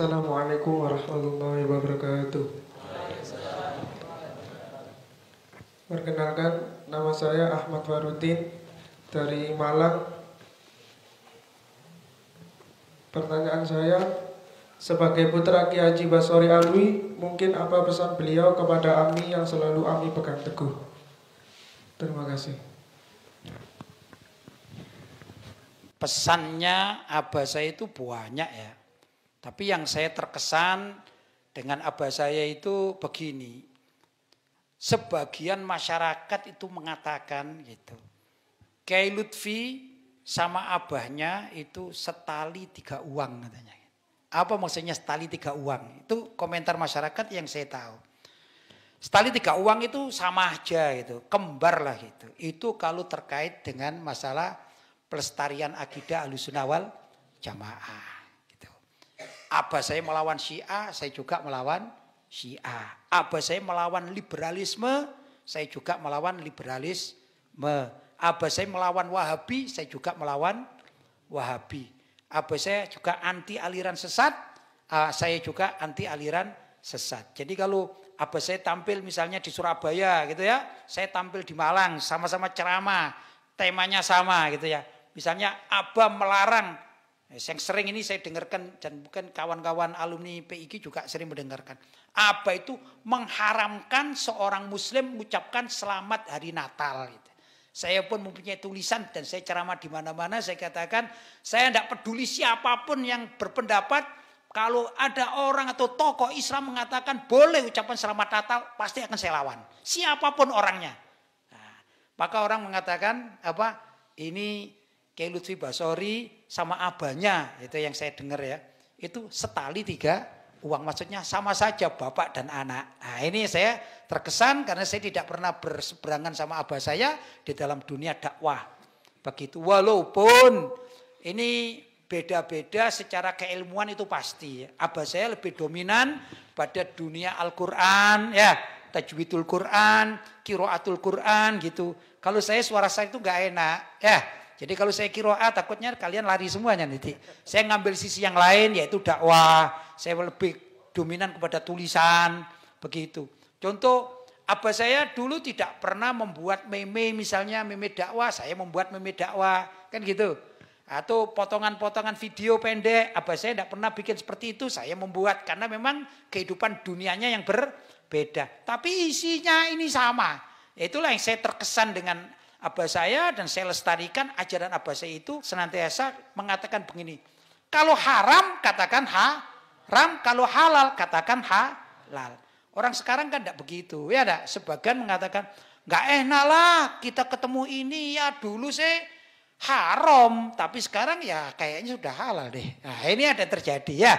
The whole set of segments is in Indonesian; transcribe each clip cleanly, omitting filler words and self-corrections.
Assalamualaikum warahmatullahi wabarakatuh. Perkenalkan, nama saya Ahmad Farudin dari Malang. Pertanyaan saya, sebagai putra Ki Haji Basori Alwi, mungkin apa pesan beliau kepada Ami yang selalu Ami pegang teguh? Terima kasih. Pesannya abah saya itu banyak ya. Tapi yang saya terkesan dengan abah saya itu begini. Sebagian masyarakat itu mengatakan gitu. Kiai Lutfi sama abahnya itu setali 3 uang katanya. Apa maksudnya setali 3 uang? Itu komentar masyarakat yang saya tahu. Setali 3 uang itu sama aja gitu, kembar lah gitu. Itu kalau terkait dengan masalah pelestarian akidah Ahlussunnah wal Jamaah. Abah saya melawan Syiah, saya juga melawan Syiah. Abah saya melawan liberalisme, saya juga melawan liberalisme. Abah saya melawan Wahabi, saya juga melawan Wahabi. Abah saya juga anti aliran sesat, saya juga anti aliran sesat. Jadi kalau abah saya tampil misalnya di Surabaya gitu ya, saya tampil di Malang, sama-sama ceramah, temanya sama gitu ya. Misalnya abah melarang, yang sering ini saya dengarkan dan bukan kawan-kawan alumni PIG juga sering mendengarkan. Abah itu mengharamkan seorang muslim mengucapkan selamat hari Natal. Gitu. Saya pun mempunyai tulisan dan saya ceramah di mana-mana. Saya katakan saya tidak peduli siapapun yang berpendapat. Kalau ada orang atau tokoh Islam mengatakan boleh ucapan selamat Natal, pasti akan saya lawan. Siapapun orangnya. Nah, maka orang mengatakan apa? Ini Kiai Lutfi Basori sama abahnya, itu yang saya dengar ya, itu setali 3 uang, maksudnya sama saja bapak dan anak. Nah ini saya terkesan karena saya tidak pernah berseberangan sama abah saya di dalam dunia dakwah. Begitu, walaupun ini beda-beda secara keilmuan itu pasti. Abah saya lebih dominan pada dunia Al-Quran, ya, tajwidul Quran, qiraatul Quran gitu. Kalau saya suara saya itu nggak enak, ya. Jadi kalau saya qiraat takutnya kalian lari semuanya nanti. Saya ngambil sisi yang lain yaitu dakwah. Saya lebih dominan kepada tulisan, begitu. Contoh, abah saya dulu tidak pernah membuat meme, misalnya meme dakwah, saya membuat meme dakwah, kan gitu. Atau potongan-potongan video pendek, abah saya tidak pernah bikin seperti itu, saya membuat. Karena memang kehidupan dunianya yang berbeda. Tapi isinya ini sama. Itulah yang saya terkesan dengan abah saya dan saya lestarikan ajaran abah saya itu senantiasa mengatakan begini. Kalau haram katakan haram, kalau halal katakan halal. Orang sekarang kan tidak begitu. Ya enggak? Sebagian mengatakan enggak enak lah kita ketemu ini ya dulu saya haram. Tapi sekarang ya kayaknya sudah halal deh. Nah ini ada terjadi ya.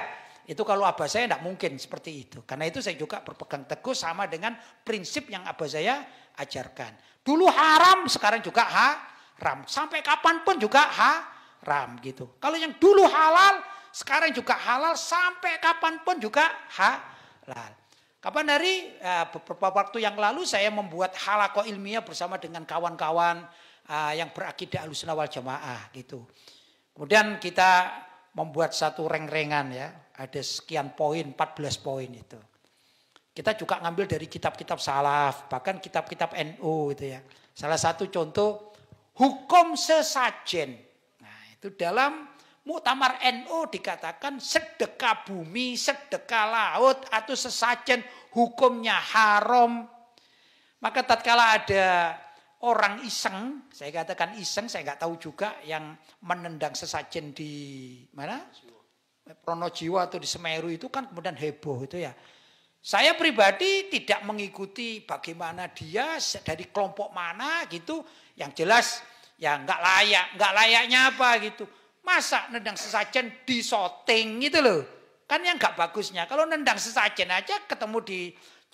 Itu kalau abah saya tidak mungkin seperti itu. Karena itu saya juga berpegang teguh sama dengan prinsip yang abah saya ajarkan. Dulu haram, sekarang juga haram. Sampai kapanpun juga haram gitu. Kalau yang dulu halal, sekarang juga halal. Sampai kapanpun juga halal. Kapan hari beberapa waktu yang lalu saya membuat halaqah ilmiah bersama dengan kawan-kawan yang berakidah Ahlussunnah wal Jamaah gitu. Kemudian kita membuat satu reng-rengan ya. Ada sekian poin, 14 poin itu. Kita juga ngambil dari kitab-kitab salaf, bahkan kitab-kitab NU itu ya. Salah satu contoh hukum sesajen. Nah, itu dalam Muktamar NU dikatakan sedekah bumi, sedekah laut atau sesajen hukumnya haram. Maka tatkala ada orang iseng, saya katakan iseng, saya nggak tahu juga yang menendang sesajen di mana? Pronojiwo atau di Semeru itu kan kemudian heboh itu ya. Saya pribadi tidak mengikuti bagaimana dia dari kelompok mana gitu. Yang jelas ya nggak layak. Nggak layaknya apa gitu. Masa nendang sesajen di syuting gitu loh. Kan yang nggak bagusnya. Kalau nendang sesajen aja ketemu di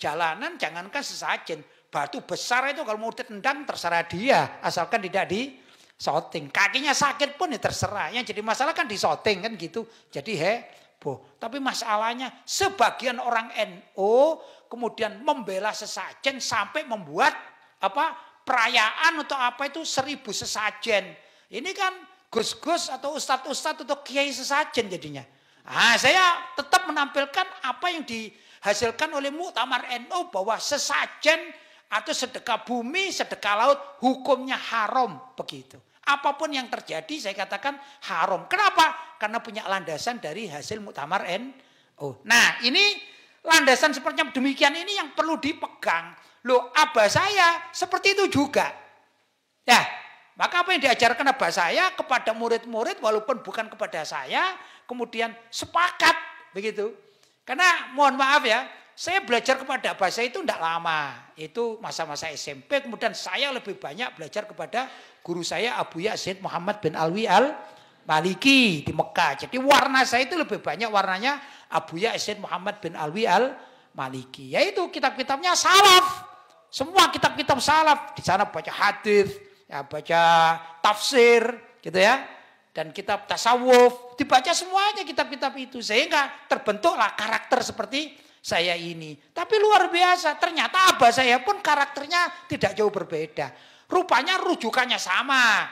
jalanan jangankan sesajen. Batu besar itu kalau mau ditendang terserah dia. Asalkan tidak di syuting. Kakinya sakit pun ya terserah. Yang jadi masalah kan di syuting kan gitu. Jadi tapi masalahnya sebagian orang NU kemudian membela sesajen sampai membuat perayaan atau apa itu 1000 sesajen. Ini kan gus-gus atau ustadz-ustadz atau kiai sesajen jadinya. Saya tetap menampilkan apa yang dihasilkan oleh Muktamar NU bahwa sesajen atau sedekah bumi, sedekah laut hukumnya haram begitu. Apapun yang terjadi saya katakan haram. Kenapa? Karena punya landasan dari hasil Muktamar NU. Nah, ini landasan seperti demikian ini yang perlu dipegang. Loh, abah saya seperti itu juga. Ya, maka apa yang diajarkan abah saya kepada murid-murid walaupun bukan kepada saya, kemudian sepakat begitu. Karena mohon maaf ya, saya belajar kepada abah saya itu tidak lama. Itu masa-masa SMP, kemudian saya lebih banyak belajar kepada guru saya Abuya Sayyid Muhammad bin Alwi Al-Maliki di Mekah. Jadi warna saya itu lebih banyak warnanya Abuya Sayyid Muhammad bin Alwi Al-Maliki. Yaitu kitab-kitabnya salaf. Semua kitab-kitab salaf. Di sana baca hadis, ya, baca tafsir gitu ya. Dan kitab tasawuf. Dibaca semuanya kitab-kitab itu. Sehingga terbentuklah karakter seperti saya ini. Tapi luar biasa. Ternyata abah saya pun karakternya tidak jauh berbeda. Rupanya rujukannya sama.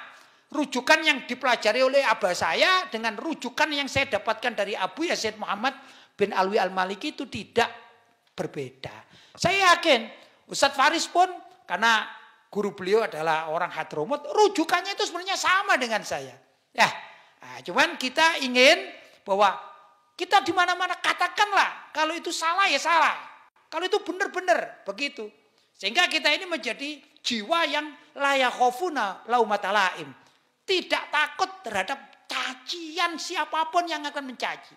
Rujukan yang dipelajari oleh abah saya dengan rujukan yang saya dapatkan dari Abuya Sayyid Muhammad bin Alwi Al-Maliki itu tidak berbeda. Saya yakin Ustadz Faris pun karena guru beliau adalah orang Hadramut, rujukannya itu sebenarnya sama dengan saya. Ya, cuman kita ingin bahwa kita di mana-mana katakanlah kalau itu salah ya salah, kalau itu benar-benar begitu. Sehingga kita ini menjadi jiwa yang la yakhafuna laumat laim. Tidak takut terhadap cacian siapapun yang akan mencaci.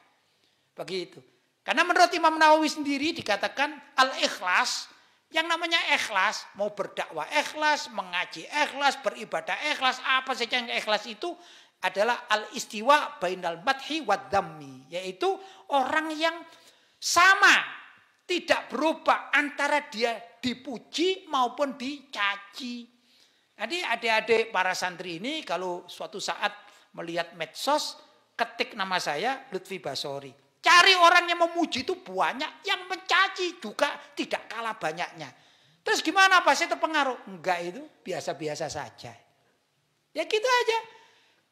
Begitu. Karena menurut Imam Nawawi sendiri dikatakan al-ikhlas. Yang namanya ikhlas, mau berdakwah ikhlas, mengaji ikhlas, beribadah ikhlas, apa saja yang ikhlas itu adalah al-istiwa bainal madhi wad dhammi. Yaitu orang yang sama, tidak berubah antara dia dipuji maupun dicaci. Jadi adik-adik para santri ini kalau suatu saat melihat medsos, ketik nama saya Lutfi Basori. Cari orang yang memuji itu banyak, yang mencaci juga tidak kalah banyaknya. Terus gimana Pak, saya terpengaruh? Enggak, itu biasa-biasa saja. Ya gitu aja.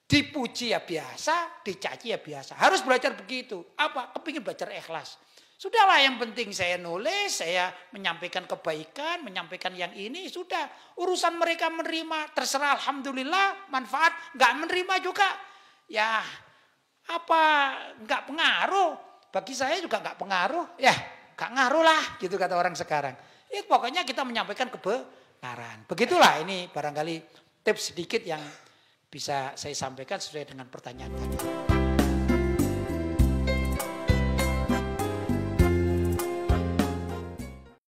Dipuji ya biasa, dicaci ya biasa. Harus belajar begitu. Apa? Kepingin belajar ikhlas. Sudahlah, yang penting saya nulis, saya menyampaikan kebaikan, menyampaikan yang ini, sudah. Urusan mereka menerima, terserah alhamdulillah, manfaat. Enggak menerima juga, ya apa enggak pengaruh. Bagi saya juga enggak pengaruh. Ya, enggak ngaruh lah, gitu kata orang sekarang. Ya, pokoknya kita menyampaikan kebenaran. Begitulah, ini barangkali tips sedikit yang bisa saya sampaikan sesuai dengan pertanyaan tadi.